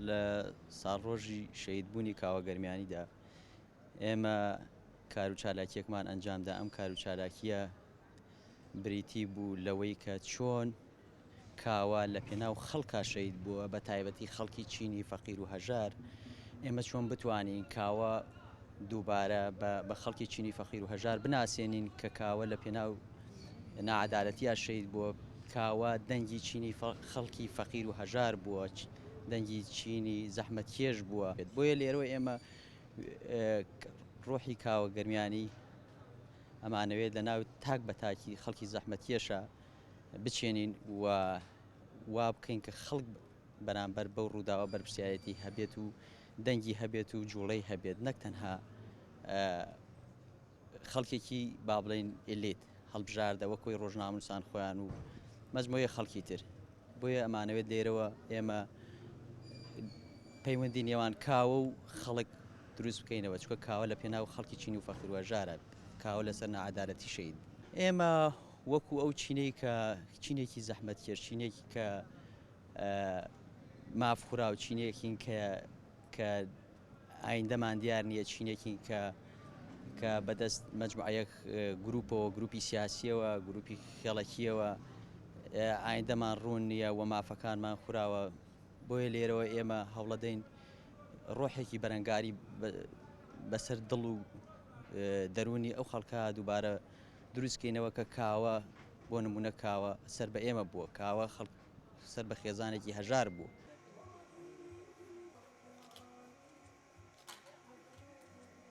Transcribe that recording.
لە ساڵڕۆژی شەهیدبوونی کاوە گەرمیانیدا ئێمە کار و چالاکیەکمان ئەنجامدا. ئەم کار و چالاکیە بریتی بوو لەوەی کە چۆن کاوە لە پێناو خەڵکا شەهید بووە، بە تایبەتی خەڵکی چینی فەقیر و هەژار. ئێمە چۆن بتوانین کاوە دووبارە بە خەڵکی چینی فەقیر و هەژار بناسێنین کە کاوە لە پێناو نائەدالەتیە شەهید بووە. کاوە دەنگی چینی خەڵکی فەقیر و هەژار بووە، دەنگی چینی زەحمەتکێش بووە. بۆیە لێرەوە ئێمە ڕۆحی کاوە گەرمیانی ئەمانەوێت لە ناو تاک بە تاکی خەڵکی زەحمەتکێشە بچێنین و وا بکەین کە خەڵک بەرامبەر بەو ڕووداوە بەرپرسیارەتی هەبێت و دەنگی هەبێت و جوڵەی هەبێت، نەک تەنها خەڵکێکی با بڵێن ئێلیت هەڵبژاردە وەکوی ڕۆژنامەنووسان خۆیان و مەجموعەیە خەڵکی تر. بۆیە ئەمانەوێت لێرەوە ئێمە پەیوەندی نێوان کاوە و خەڵک دروست بکەینەوە، چکە کاوە لە پێناو خەڵکی چینی و فەقیر و هەژارە، کاوە لەسەر نائەدالەتی شەهید. ئێمە وەکو ئەو چینەی کە چینێکی زەحمەتکێش، چینێکی کە مافخورا و چینێکین کە ئایندەمان دیار نییە، چینێکی کە بەدەست مەجموعەیەک گروپەوە، گروپی سیاسیەوە، گروپی خێڵەکیەوە ئایندەمان ڕوون نییە و مافەکانمان خوراوە. بۆیە لێرەوە ئێمە هەوڵەدەین ڕۆحێکی بەرەنگاری بەسەر دڵ و دەرونی ئەو خەڵکە دووبارە دروستکەینەوە کە کاوە بۆ نمونە کاوە سەر بە ئێمە بووە، کاوە سەر بە خێزانێکی هەژار بوو.